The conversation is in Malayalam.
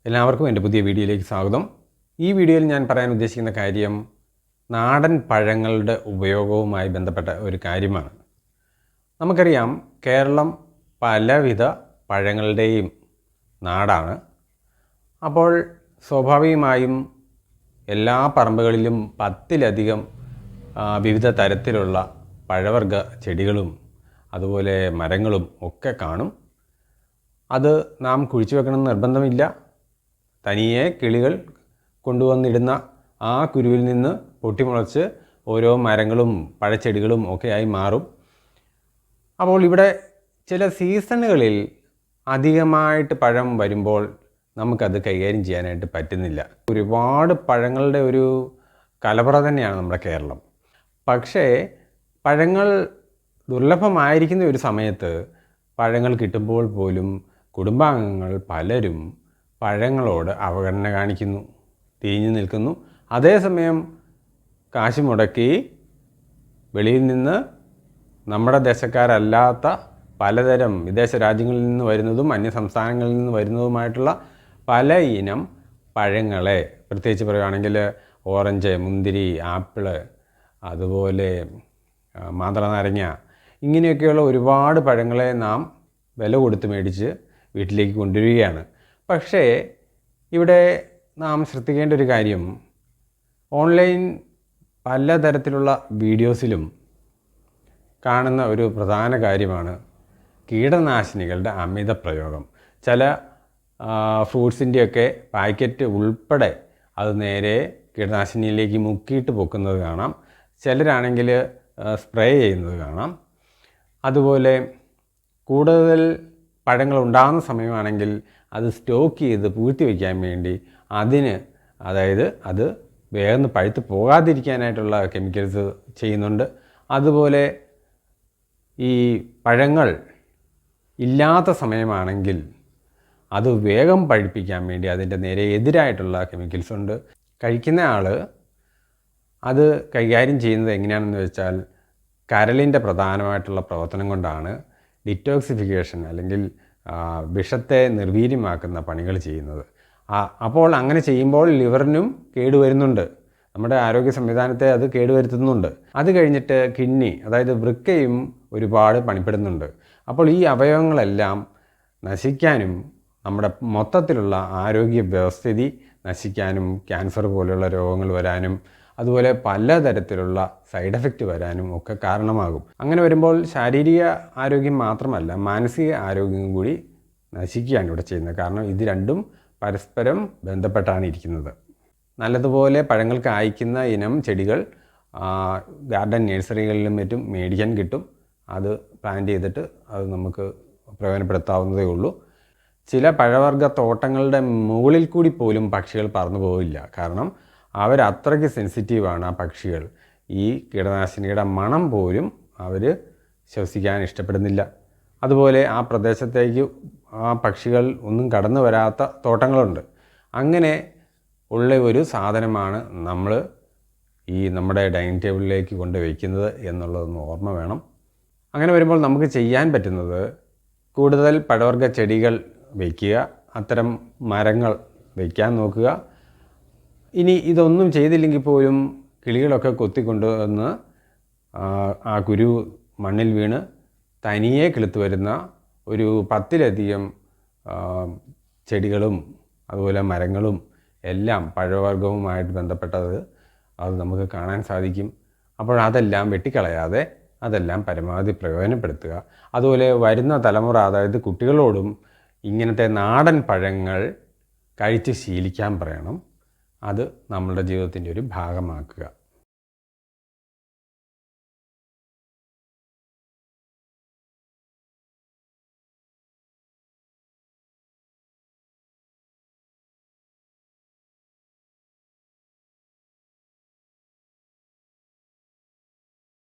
എല്ലാവർക്കും എൻ്റെ പുതിയ വീഡിയോയിലേക്ക് സ്വാഗതം. ഈ വീഡിയോയിൽ ഞാൻ പറയാൻ ഉദ്ദേശിക്കുന്ന കാര്യം നാടൻ പഴങ്ങളുടെ ഉപയോഗവുമായി ബന്ധപ്പെട്ട ഒരു കാര്യമാണ്. നമുക്കറിയാം, കേരളം പലവിധ പഴങ്ങളുടെയും നാടാണ്. അപ്പോൾ സ്വാഭാവികമായും എല്ലാ പറമ്പുകളിലും 10-ലധികം വിവിധ തരത്തിലുള്ള പഴവർഗ്ഗ ചെടികളും അതുപോലെ മരങ്ങളും ഒക്കെ കാണും. അത് നാം കുഴിച്ചു വെക്കണമെന്ന് നിർബന്ധമില്ല. തനിയെ കിളികൾ കൊണ്ടുവന്നിടുന്ന ആ കുരുവിൽ നിന്ന് പൊട്ടിമുളച്ച് ഓരോ മരങ്ങളും പഴച്ചെടികളും ഒക്കെയായി മാറും. അപ്പോൾ ഇവിടെ ചില സീസണുകളിൽ അധികമായിട്ട് പഴം വരുമ്പോൾ നമുക്കത് കൈകാര്യം ചെയ്യാനായിട്ട് പറ്റുന്നില്ല. ഒരുപാട് പഴങ്ങളുടെ ഒരു കലവറ തന്നെയാണ് നമ്മുടെ കേരളം. പക്ഷേ പഴങ്ങൾ ദുർലഭമായിരിക്കുന്ന ഒരു സമയത്ത് പഴങ്ങൾ കിട്ടുമ്പോൾ പോലും കുടുംബാംഗങ്ങൾ പലരും പഴങ്ങളോട് അവഗണന കാണിക്കുന്നു, തിരിഞ്ഞു നിൽക്കുന്നു. അതേസമയം കാശ് മുടക്കി വെളിയിൽ നിന്ന് നമ്മുടെ ദേശക്കാരല്ലാത്ത പലതരം വിദേശ രാജ്യങ്ങളിൽ നിന്ന് വരുന്നതും അന്യ സംസ്ഥാനങ്ങളിൽ നിന്ന് വരുന്നതുമായിട്ടുള്ള പല ഇനം പഴങ്ങളെ, പ്രത്യേകിച്ച് പറയുകയാണെങ്കിൽ ഓറഞ്ച്, മുന്തിരി, ആപ്പിള്, അതുപോലെ മാതള നാരങ്ങ, ഇങ്ങനെയൊക്കെയുള്ള ഒരുപാട് പഴങ്ങളെ നാം വില കൊടുത്ത് മേടിച്ച് വീട്ടിലേക്ക് കൊണ്ടുവരികയാണ്. പക്ഷേ ഇവിടെ നാം ശ്രദ്ധിക്കേണ്ട ഒരു കാര്യം, ഓൺലൈൻ പലതരത്തിലുള്ള വീഡിയോസിലും കാണുന്ന ഒരു പ്രധാന കാര്യമാണ് കീടനാശിനികളുടെ അമിത പ്രയോഗം. ചില ഫ്രൂട്ട്സിൻ്റെയൊക്കെ പാക്കറ്റ് ഉൾപ്പെടെ അത് നേരെ കീടനാശിനിയിലേക്ക് മുക്കിയിട്ട് പൊക്കുന്നത് കാണാം. ചിലരാണെങ്കിൽ സ്പ്രേ ചെയ്യുന്നത് കാണാം. അതുപോലെ കൂടുതൽ പഴങ്ങൾ ഉണ്ടാകുന്ന സമയമാണെങ്കിൽ അത് സ്റ്റോക്ക് ചെയ്ത് പൂഴ്ത്തി വയ്ക്കാൻ വേണ്ടി അതായത് അത് വേഗം പഴുത്ത് പോകാതിരിക്കാനായിട്ടുള്ള കെമിക്കൽസ് ചെയ്യുന്നുണ്ട്. അതുപോലെ ഈ പഴങ്ങൾ ഇല്ലാത്ത സമയമാണെങ്കിൽ അത് വേഗം പഴുപ്പിക്കാൻ വേണ്ടി അതിൻ്റെ നേരെ എതിരായിട്ടുള്ള കെമിക്കൽസ് ഉണ്ട്. കഴിക്കുന്ന ആൾ അത് കൈകാര്യം ചെയ്യുന്നത് എങ്ങനെയാണെന്ന് വെച്ചാൽ കരളിൻ്റെ പ്രധാനമായിട്ടുള്ള പ്രവർത്തനം കൊണ്ടാണ് ഡിറ്റോക്സിഫിക്കേഷൻ അല്ലെങ്കിൽ വിഷത്തെ നിർവീര്യമാക്കുന്ന പണികൾ ചെയ്യുന്നത്. അപ്പോൾ അങ്ങനെ ചെയ്യുമ്പോൾ ലിവറിനും കേടുവരുന്നുണ്ട്, നമ്മുടെ ആരോഗ്യ സംവിധാനത്തെ അത് കേടുവരുത്തുന്നുണ്ട്. അത് കഴിഞ്ഞിട്ട് കിഡ്നി, അതായത് വൃക്കയും ഒരുപാട് പണിപ്പെടുന്നുണ്ട്. അപ്പോൾ ഈ അവയവങ്ങളെല്ലാം നശിക്കാനും നമ്മുടെ മൊത്തത്തിലുള്ള ആരോഗ്യ വ്യവസ്ഥിതി നശിക്കാനും ക്യാൻസർ പോലെയുള്ള രോഗങ്ങൾ വരാനും അതുപോലെ പലതരത്തിലുള്ള സൈഡ് എഫക്റ്റ് വരാനും ഒക്കെ കാരണമാകും. അങ്ങനെ വരുമ്പോൾ ശാരീരിക ആരോഗ്യം മാത്രമല്ല, മാനസിക ആരോഗ്യം കൂടി നശിക്കുകയാണ് ഇവിടെ ചെയ്യുന്നത്. കാരണം ഇത് രണ്ടും പരസ്പരം ബന്ധപ്പെട്ടാണ് ഇരിക്കുന്നത്. നല്ലതുപോലെ പഴങ്ങൾ കായ്ക്കുന്ന ഇനം ചെടികൾ ഗാർഡൻ നഴ്സറികളിലും മറ്റും മേടിക്കാൻ കിട്ടും. അത് പ്ലാന്റ് ചെയ്തിട്ട് അത് നമുക്ക് പ്രയോജനപ്പെടുത്താവുന്നതേ ഉള്ളൂ. ചില പഴവർഗ്ഗ തോട്ടങ്ങളുടെ മുകളിൽ കൂടി പോലും പക്ഷികൾ പറന്നു പോവില്ല. കാരണം അവരത്രയ്ക്ക് സെൻസിറ്റീവാണ് ആ പക്ഷികൾ. ഈ കീടനാശിനിയുടെ മണം പോലും അവർ ശ്വസിക്കാൻ ഇഷ്ടപ്പെടുന്നില്ല. അതുപോലെ ആ പ്രദേശത്തേക്ക് ആ പക്ഷികൾ ഒന്നും കടന്നു വരാത്ത തോട്ടങ്ങളുണ്ട്. അങ്ങനെ ഉള്ള ഒരു സാധനമാണ് നമ്മൾ നമ്മുടെ ഡൈനിങ് ടേബിളിലേക്ക് കൊണ്ട് വയ്ക്കുന്നത് എന്നുള്ളതൊന്ന് ഓർമ്മ വേണം. അങ്ങനെ വരുമ്പോൾ നമുക്ക് ചെയ്യാൻ പറ്റുന്നത് കൂടുതൽ പഴവർഗ്ഗ ചെടികൾ വയ്ക്കുക, അത്തരം മരങ്ങൾ വയ്ക്കാൻ നോക്കുക. ഇനി ഇതൊന്നും ചെയ്തില്ലെങ്കിൽ പോലും കിളികളൊക്കെ കൊത്തിക്കൊണ്ടുവന്ന് ആ കുരു മണ്ണിൽ വീണ് തനിയെ കിളുത്ത് വരുന്ന ഒരു 10-ലധികം ചെടികളും അതുപോലെ മരങ്ങളും എല്ലാം പഴവർഗ്ഗവുമായിട്ട് ബന്ധപ്പെട്ടത് അത് നമുക്ക് കാണാൻ സാധിക്കും. അപ്പോൾ അതെല്ലാം വെട്ടിക്കളയാതെ അതെല്ലാം പരമാവധി പ്രയോജനപ്പെടുത്തുക. അതുപോലെ വരുന്ന തലമുറ, അതായത് കുട്ടികളോടും ഇങ്ങനത്തെ നാടൻ പഴങ്ങൾ കഴിച്ച് ശീലിക്കാൻ പറയണം. അത് നമ്മളുടെ ജീവിതത്തിൻ്റെ ഒരു ഭാഗമാക്കുക.